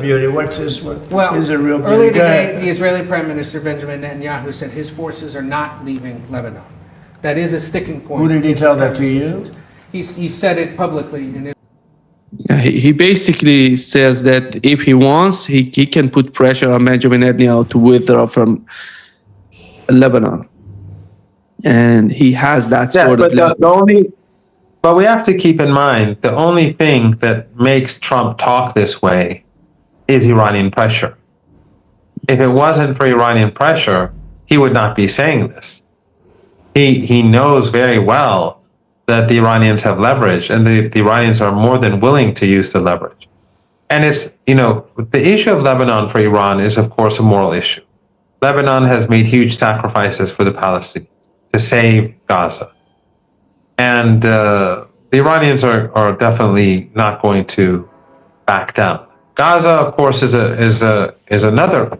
beauty? What's this? Well, is a real beauty? earlier Go today, ahead. the Israeli Prime Minister Benjamin Netanyahu said his forces are not leaving Lebanon. That is a sticking point. Who did he in tell these that to you? conversations. He said it publicly in his. He basically says that if he wants, he can put pressure on Benjamin Netanyahu to withdraw from Lebanon. And he has that sort of level. But we have to keep in mind, the only thing that makes Trump talk this way is Iranian pressure. If it wasn't for Iranian pressure, he would not be saying this. He knows very well that the Iranians have leverage, and the Iranians are more than willing to use the leverage. And it's, the issue of Lebanon for Iran is, of course, a moral issue. Lebanon has made huge sacrifices for the Palestinians to save Gaza. And the Iranians are definitely not going to back down. Gaza, of course, is another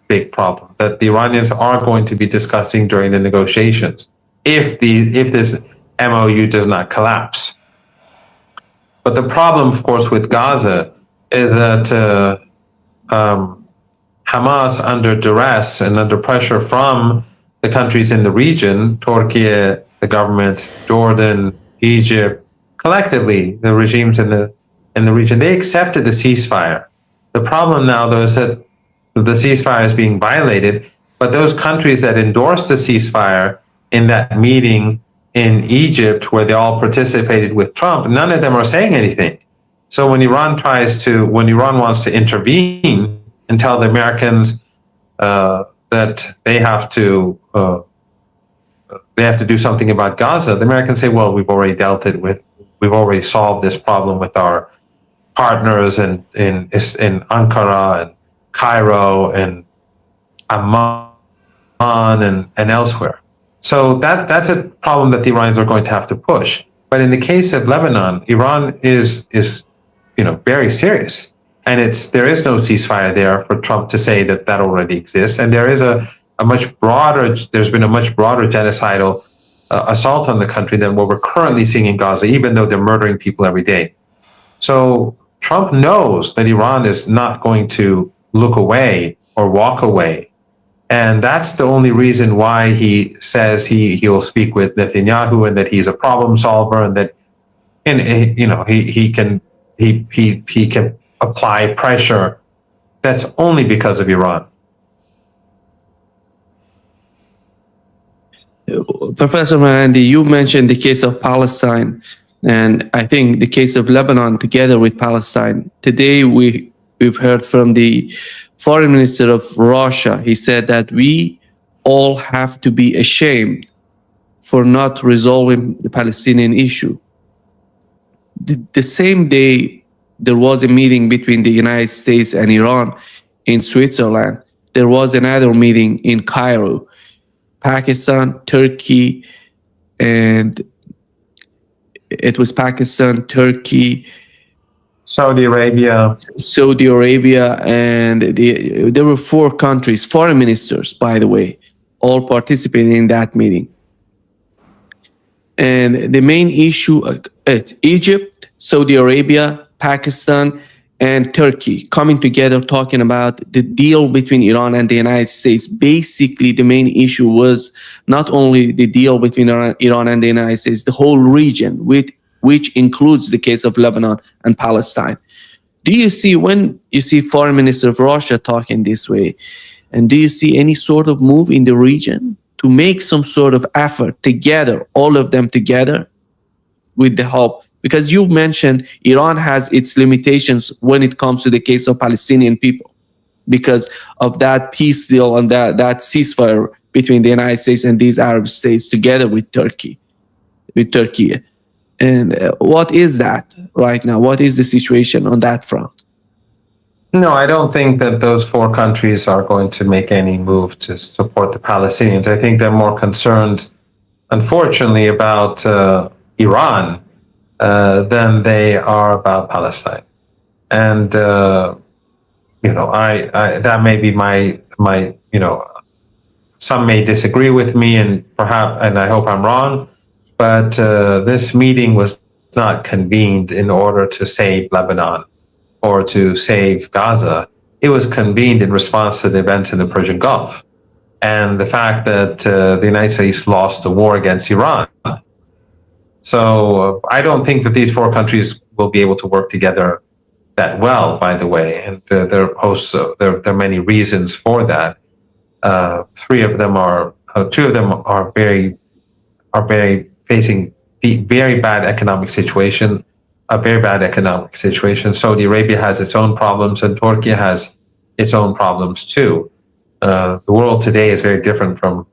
big problem that the Iranians are going to be discussing during the negotiations if this MOU does not collapse. But the problem, of course, with Gaza is that Hamas, under duress and under pressure from the countries in the region, Turkey, the government, Jordan, Egypt, collectively the regimes in the region, they accepted the ceasefire. The problem now, though, is that the ceasefire is being violated, but those countries that endorsed the ceasefire in that meeting in Egypt, where they all participated with Trump, none of them are saying anything. So when Iran wants to intervene and tell the Americans that they have to do something about Gaza, the Americans say, well, we've already solved this problem with our partners in Ankara and Cairo and Amman and elsewhere. So that's a problem that the Iranians are going to have to push. But in the case of Lebanon, Iran is very serious, and there is no ceasefire there for Trump to say that already exists, and there is there's been a much broader genocidal assault on the country than what we're currently seeing in Gaza, even though they're murdering people every day. So Trump knows that Iran is not going to look away or walk away. And that's the only reason why he says he'll speak with Netanyahu, and that he's a problem solver, and that he can apply pressure. That's only because of Iran. Professor Marandi, you mentioned the case of Palestine, and I think the case of Lebanon together with Palestine. Today we've heard from the foreign minister of Russia. He said that we all have to be ashamed for not resolving the Palestinian issue. The same day there was a meeting between the United States and Iran in Switzerland, there was another meeting in Cairo. Pakistan, Turkey, and it was Pakistan, Turkey, Saudi Arabia, and there were 4 countries, foreign ministers, by the way, all participating in that meeting. And the main issue, Egypt, Saudi Arabia, Pakistan, and Turkey coming together talking about the deal between Iran and the United States. Basically, the main issue was not only the deal between Iran and the United States, the whole region, which includes the case of Lebanon and Palestine. Do you see, when you see Foreign Minister of Russia talking this way, and do you see any sort of move in the region to make some sort of effort together, all of them together, with the help? Because you mentioned Iran has its limitations when it comes to the case of Palestinian people because of that peace deal and that ceasefire between the United States and these Arab states together with Turkey. And what is that right now? What is the situation on that front? No, I don't think that those 4 countries are going to make any move to support the Palestinians. I think they're more concerned, unfortunately, about Iran than they are about Palestine. And that may be my some may disagree with me, and I hope I'm wrong, but this meeting was not convened in order to save Lebanon or to save Gaza. It was convened in response to the events in the Persian Gulf and the fact that the United States lost the war against Iran. So I don't think that these four countries will be able to work together that well, by the way, and there are many reasons for that. Two of them are very facing the very bad economic situation, a very bad economic situation. Saudi Arabia has its own problems, and Turkey has its own problems too. The world today is very different from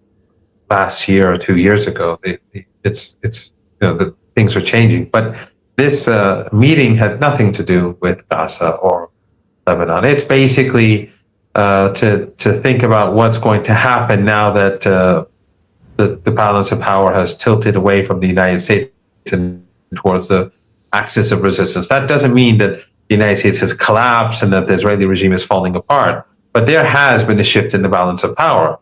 last year or 2 years ago. The things are changing, but this meeting had nothing to do with Gaza or Lebanon. It's basically to think about what's going to happen now that the balance of power has tilted away from the United States and towards the axis of resistance. That doesn't mean that the United States has collapsed and that the Israeli regime is falling apart, but there has been a shift in the balance of power.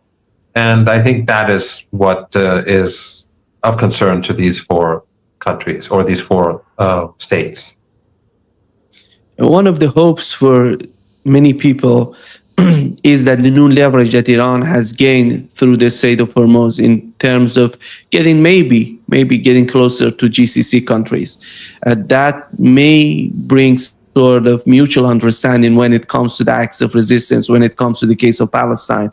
And I think that is what is of concern to these four countries or these four states. One of the hopes for many people is that the new leverage that Iran has gained through the Strait of Hormuz in terms of getting maybe getting closer to GCC countries, that may bring sort of mutual understanding when it comes to the acts of resistance, when it comes to the case of Palestine.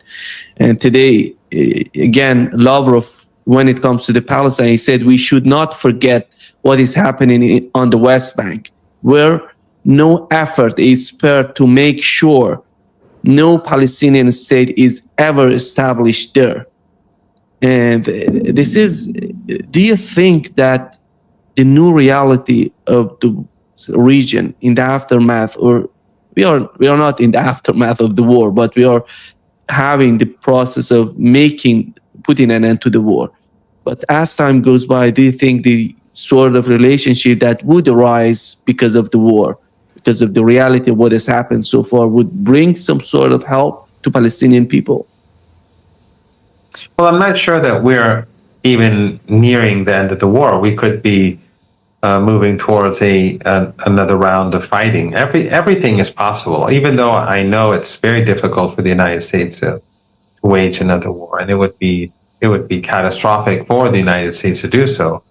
And today, again, Lavrov, when it comes to the Palestine, he said we should not forget what is happening on the West Bank, where no effort is spared to make sure no Palestinian state is ever established there. And do you think that the new reality of the region in the aftermath, or we are not in the aftermath of the war, but we are having the process of putting an end to the war. But as time goes by, do you think the sort of relationship that would arise because of the war, because of the reality of what has happened so far, would bring some sort of help to Palestinian people? Well, I'm not sure that we're even nearing the end of the war. We could be moving towards another round of fighting. Everything is possible, even though I know it's very difficult for the United States to wage another war, and it would be catastrophic for the United States to do so.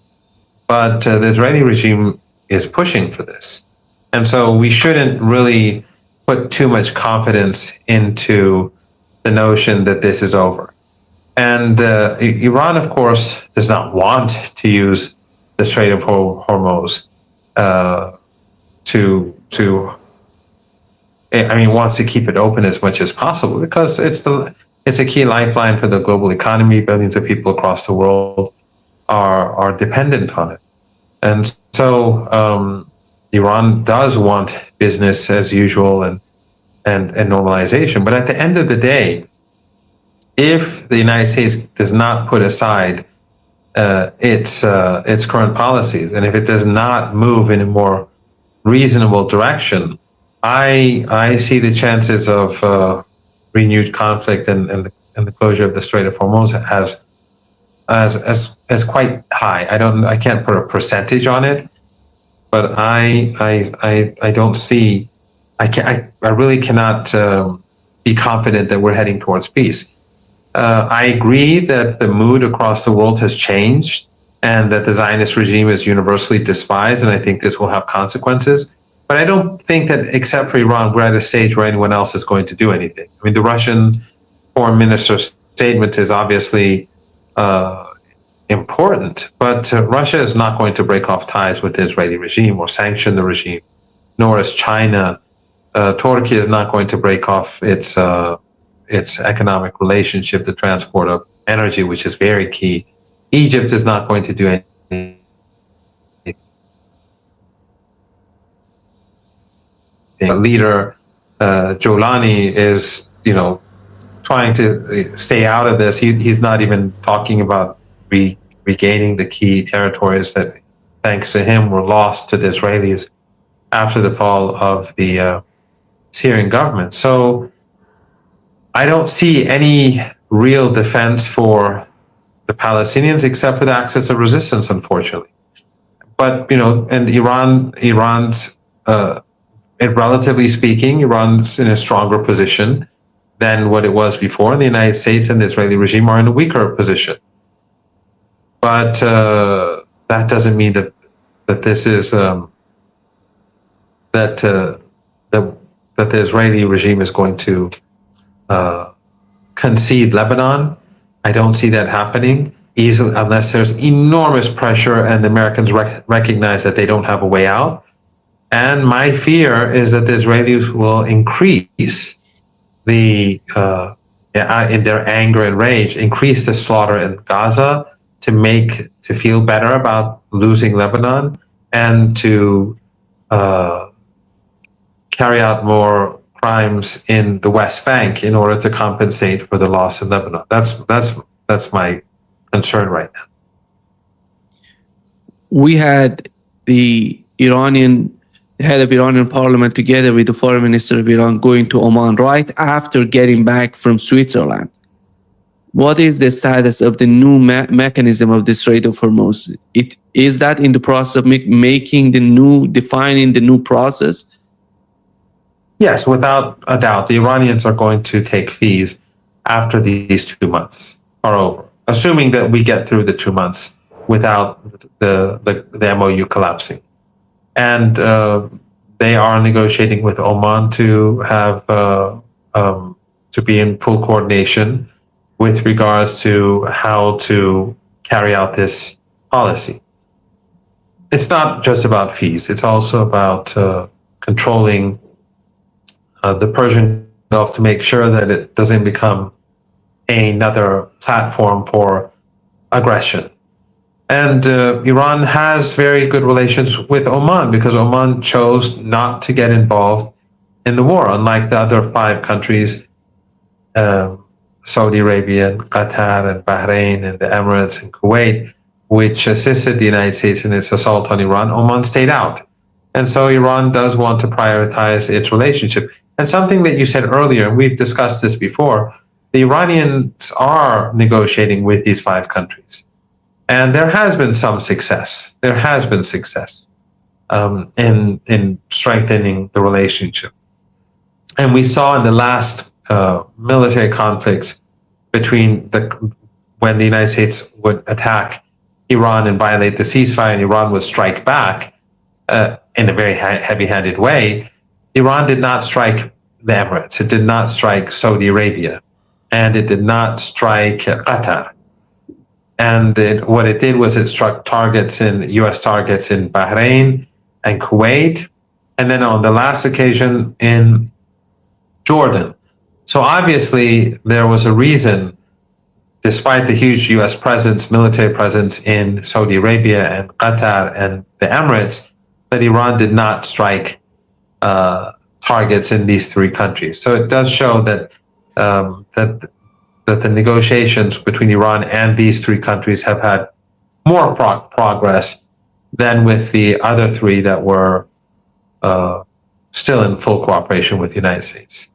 But the Israeli regime is pushing for this. And so we shouldn't really put too much confidence into the notion that this is over. And Iran, of course, does not want to use the Strait of Hormuz wants to keep it open as much as possible because it's a key lifeline for the global economy. Billions of people across the world are dependent on it. And so Iran does want business as usual and normalization. But at the end of the day, if the United States does not put aside its current policies, and if it does not move in a more reasonable direction, I see the chances of renewed conflict and the closure of the Strait of Hormuz as quite high. I can't put a percentage on it, but I don't see. I really cannot be confident that we're heading towards peace. I agree that the mood across the world has changed and that the Zionist regime is universally despised, and I think this will have consequences. But I don't think that, except for Iran, we're at a stage where anyone else is going to do anything. I mean, the Russian foreign minister's statement is obviously important, but Russia is not going to break off ties with the Israeli regime or sanction the regime, nor is China. Turkey is not going to break off its economic relationship, the transport of energy, which is very key. Egypt is not going to do anything. Leader Jolani is, trying to stay out of this. He's not even talking about regaining the key territories that, thanks to him, were lost to the Israelis after the fall of the Syrian government. So I don't see any real defense for the Palestinians except for the axis of resistance, unfortunately. But and Iran's relatively speaking, Iran's in a stronger position than what it was before, and the United States and the Israeli regime are in a weaker position. But that doesn't mean that this is that the Israeli regime is going to concede Lebanon. I don't see that happening easily unless there's enormous pressure and the Americans recognize that they don't have a way out. And my fear is that the Israelis will increase in their anger and rage, increase the slaughter in Gaza to feel better about losing Lebanon and to carry out more crimes in the West Bank in order to compensate for the loss in Lebanon. That's my concern right now. We had the head of Iranian parliament together with the foreign minister of Iran going to Oman right after getting back from Switzerland. What is the status of the new mechanism of the Strait of Hormuz? Is that in the process of defining the new process? Yes, without a doubt. The Iranians are going to take fees after these 2 months are over, assuming that we get through the 2 months without the MOU collapsing. And they are negotiating with Oman to have to be in full coordination with regards to how to carry out this policy. It's not just about fees. It's also about controlling the Persian Gulf to make sure that it doesn't become another platform for aggression. And Iran has very good relations with Oman because Oman chose not to get involved in the war, unlike the other 5 countries, Saudi Arabia, and Qatar, and Bahrain, and the Emirates, and Kuwait, which assisted the United States in its assault on Iran. Oman stayed out. And so Iran does want to prioritize its relationship. And something that you said earlier, and we've discussed this before, the Iranians are negotiating with these 5 countries. And there has been some success. There has been success in strengthening the relationship. And we saw in the last military conflicts when the United States would attack Iran and violate the ceasefire, and Iran would strike back in a very heavy-handed way. Iran did not strike the Emirates. It did not strike Saudi Arabia, and it did not strike Qatar. And what it did was it struck U.S. targets in Bahrain and Kuwait, and then on the last occasion in Jordan. So obviously there was a reason, despite the huge U.S. military presence in Saudi Arabia and Qatar and the Emirates, that Iran did not strike targets in these 3 countries. So it does show that that the negotiations between Iran and these 3 countries have had more progress than with the other 3 that were still in full cooperation with the United States.